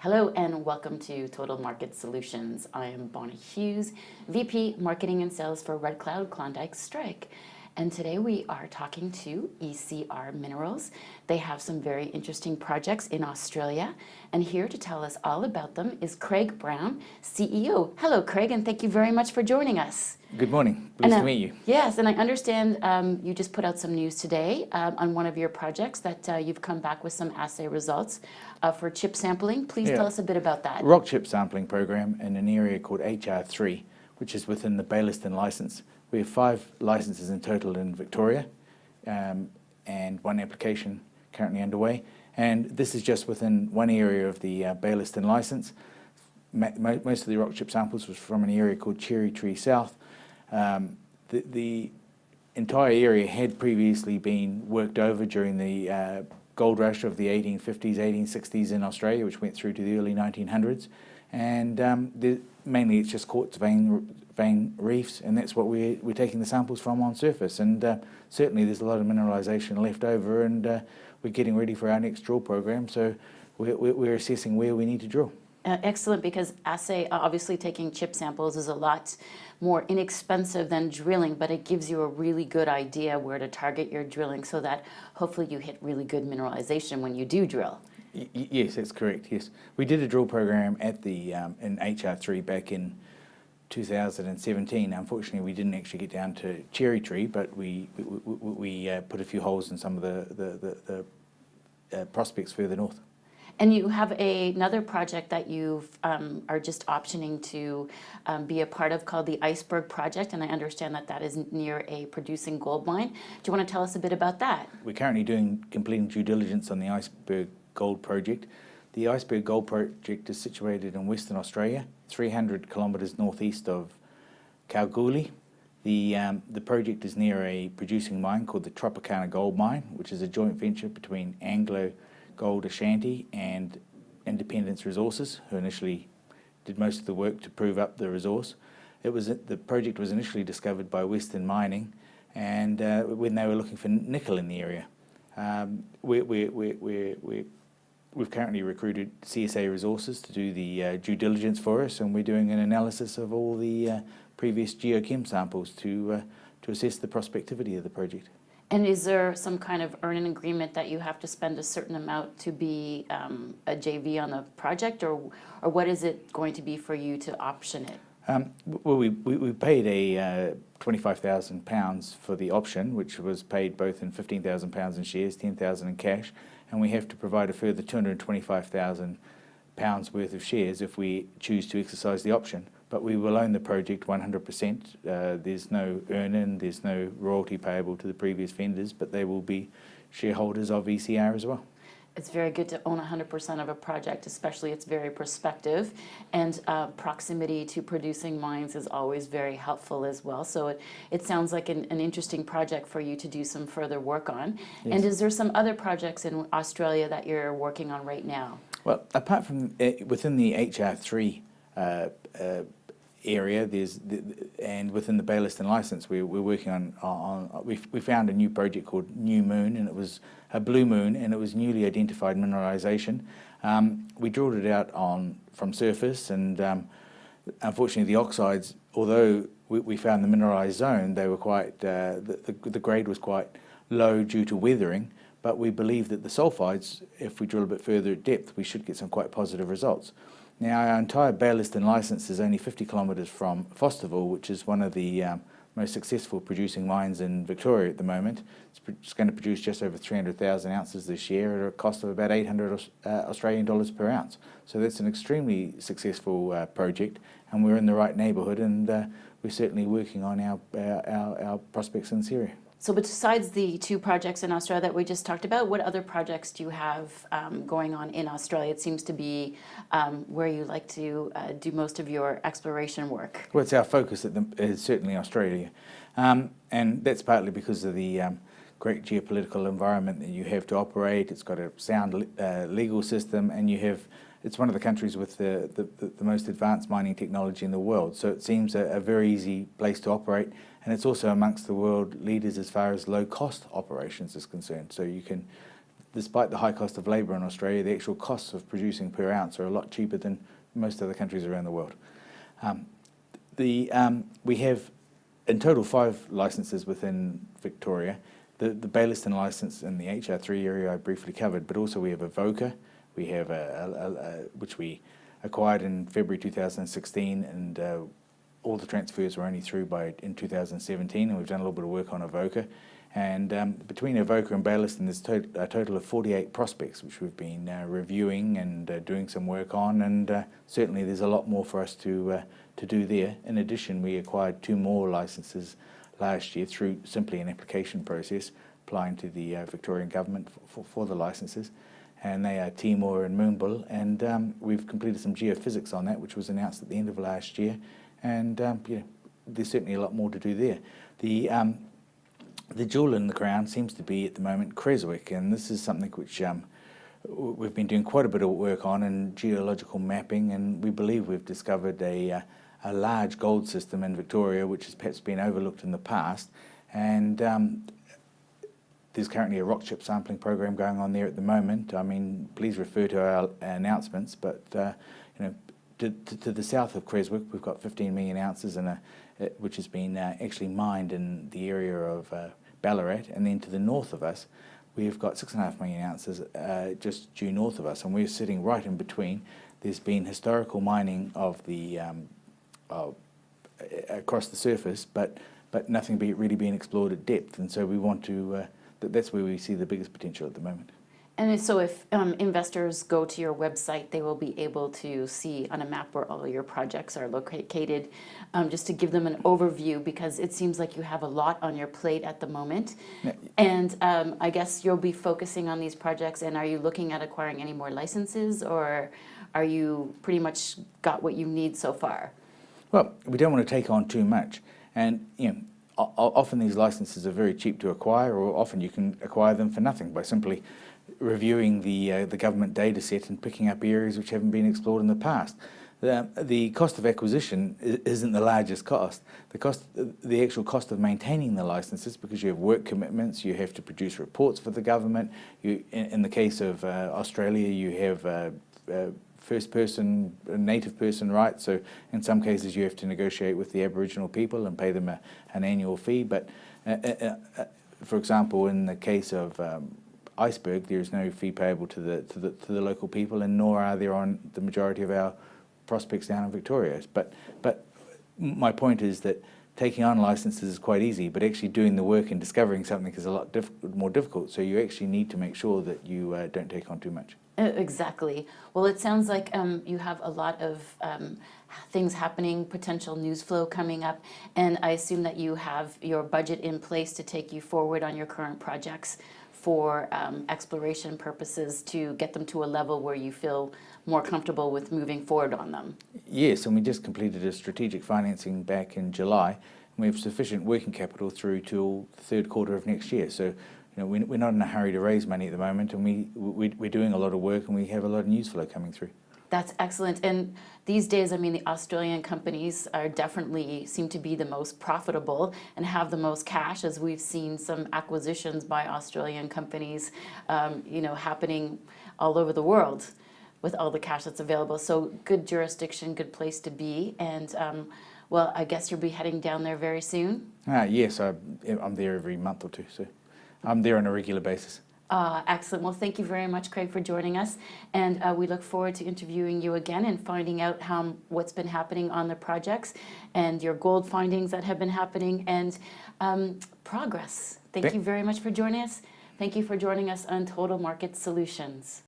Hello and welcome to Total Market Solutions. I am Bonnie Hughes, VP Marketing and Sales for Red Cloud Klondike Strike. And today we are talking to ECR Minerals. They have some very interesting projects in Australia. And here to tell us all about them is Craig Brown, CEO. Hello, Craig, and thank you very much for joining us. Good morning. Pleased to meet you. Yes, and I understand you just put out some news today on one of your projects that you've come back with some assay results for chip sampling. Please tell us a bit about that. Rock chip sampling program in an area called HR3, which is within the Baillieston license. We have 5 licenses in total in Victoria and 1 application currently underway. And this is just within one area of the Baillieston license. Most of the rock chip samples was from an area called Cherry Tree South. The entire area had previously been worked over during the gold rush of the 1850s, 1860s in Australia, which went through to the early 1900s. And mainly it's just quartz vein reefs, and that's what we're taking the samples from on surface. And certainly there's a lot of mineralisation left over, and we're getting ready for our next drill program. So we're assessing where we need to drill. Excellent, because assay, obviously taking chip samples is a lot more inexpensive than drilling, but it gives you a really good idea where to target your drilling so that hopefully you hit really good mineralization when you do drill. Yes, that's correct, yes. We did a drill program at the in HR3 back in 2017. Unfortunately, we didn't actually get down to Cherry Tree, but we put a few holes in some of the prospects further north. And you have another project that you are just optioning to be a part of called the Iceberg Project, and I understand that that is near a producing gold mine. Do you want to tell us a bit about that? We're currently completing due diligence on the Iceberg Gold Project. The Iceberg Gold Project is situated in Western Australia, 300 kilometres northeast of Kalgoorlie. The project is near a producing mine called the Tropicana Gold Mine, which is a joint venture between Anglo Gold Ashanti and Independence Resources, who initially did most of the work to prove up the resource. The project was initially discovered by Western Mining, and when they were looking for nickel in the area. We've currently recruited CSA Resources to do the due diligence for us, and we're doing an analysis of all the previous geochem samples to assess the prospectivity of the project. And is there some kind of earn-in agreement that you have to spend a certain amount to be a JV on the project, or what is it going to be for you to option it? Well, we paid a £25,000 for the option, which was paid both in £15,000 in shares, £10,000 in cash, and we have to provide a further £225,000 worth of shares if we choose to exercise the option. But we will own the project 100%. There's no earn-in, there's no royalty payable to the previous vendors, but they will be shareholders of ECR as well. It's very good to own 100% of a project, especially it's very prospective, and proximity to producing mines is always very helpful as well. So it sounds like an interesting project for you to do some further work on. Yes. And is there some other projects in Australia that you're working on right now? Well, apart from within the HR3 area, and within the Baillieston license, we're working on we found a new project called New Moon, and it was a blue moon, and it was newly identified mineralisation. We drilled it out from surface, and unfortunately the oxides, although we found the mineralised zone, they were quite the grade was quite low due to weathering. But we believe that the sulfides, if we drill a bit further at depth, we should get some quite positive results. Now, our entire Baillieston license is only 50 kilometres from Fosterville, which is one of the most successful producing mines in Victoria at the moment. It's going to produce just over 300,000 ounces this year at a cost of about 800 Australian dollars per ounce. So that's an extremely successful project, and we're in the right neighbourhood, and we're certainly working on our prospects in this area. So besides the 2 projects in Australia that we just talked about, what other projects do you have going on in Australia? It seems to be where you like to do most of your exploration work. Well, it's our focus is certainly Australia. And that's partly because of the great geopolitical environment that you have to operate. It's got a sound legal system, and it's one of the countries with the most advanced mining technology in the world. So it seems a very easy place to operate, and it's also amongst the world leaders as far as low-cost operations is concerned. So you can despite the high cost of labour in Australia, the actual costs of producing per ounce are a lot cheaper than most other countries around the world. We have in total 5 licences within Victoria. The Baillieston licence in the HR3 area I briefly covered, but also we have a VOCA, we have which we acquired in February 2016, and all the transfers were only through in 2017, and we've done a little bit of work on a VOCA. And between Avoca and Baillieston, there's a total of 48 prospects, which we've been reviewing and doing some work on, and certainly there's a lot more for us to do there. In addition, we acquired 2 more licences last year through simply an application process, applying to the Victorian government for the licences, and they are Timor and Moonbull, and we've completed some geophysics on that, which was announced at the end of last year, and there's certainly a lot more to do there. The jewel in the crown seems to be at the moment Creswick, and this is something which we've been doing quite a bit of work on in geological mapping, and we believe we've discovered a large gold system in Victoria which has perhaps been overlooked in the past, and there's currently a rock chip sampling program going on there at the moment. I mean, please refer to our announcements, but to the south of Creswick we've got 15 million ounces which has been actually mined in the area of Ballarat, and then to the north of us we've got 6.5 million ounces just due north of us, and we're sitting right in between. There's been historical mining of the across the surface, but nothing really being explored at depth, and so we want to that's where we see the biggest potential at the moment. And so if investors go to your website, they will be able to see on a map where all your projects are located, just to give them an overview, because it seems like you have a lot on your plate at the moment. Yeah. And I guess you'll be focusing on these projects, and are you looking at acquiring any more licenses, or are you pretty much got what you need so far? Well, we don't want to take on too much, and often these licenses are very cheap to acquire, or often you can acquire them for nothing by simply reviewing the government data set and picking up areas which haven't been explored in the past. The cost of acquisition isn't the largest cost. The actual cost of maintaining the licenses, because you have work commitments, you have to produce reports for the government. In the case of Australia, you have first person, native person rights, so in some cases you have to negotiate with the Aboriginal people and pay them an annual fee. But for example, in the case of Iceberg, there is no fee payable to the local people, and nor are there on the majority of our prospects down in Victoria. But my point is that taking on licenses is quite easy, but actually doing the work and discovering something is a lot more difficult. So you actually need to make sure that you don't take on too much. Exactly. Well, it sounds like you have a lot of things happening, potential news flow coming up, and I assume that you have your budget in place to take you forward on your current projects for exploration purposes, to get them to a level where you feel more comfortable with moving forward on them. Yes, and we just completed a strategic financing back in July, and we have sufficient working capital through till the third quarter of next year. So we're not in a hurry to raise money at the moment, and we're doing a lot of work, and we have a lot of news flow coming through. That's excellent. And these days, I mean, the Australian companies are definitely seem to be the most profitable and have the most cash, as we've seen some acquisitions by Australian companies, happening all over the world with all the cash that's available. So good jurisdiction, good place to be. And well, I guess you'll be heading down there very soon? Yes, I'm there every month or two, so I'm there on a regular basis. Excellent. Well, thank you very much, Craig, for joining us. And we look forward to interviewing you again and finding out what's been happening on the projects and your gold findings that have been happening and progress. Thank you very much for joining us. Thank you for joining us on Total Market Solutions.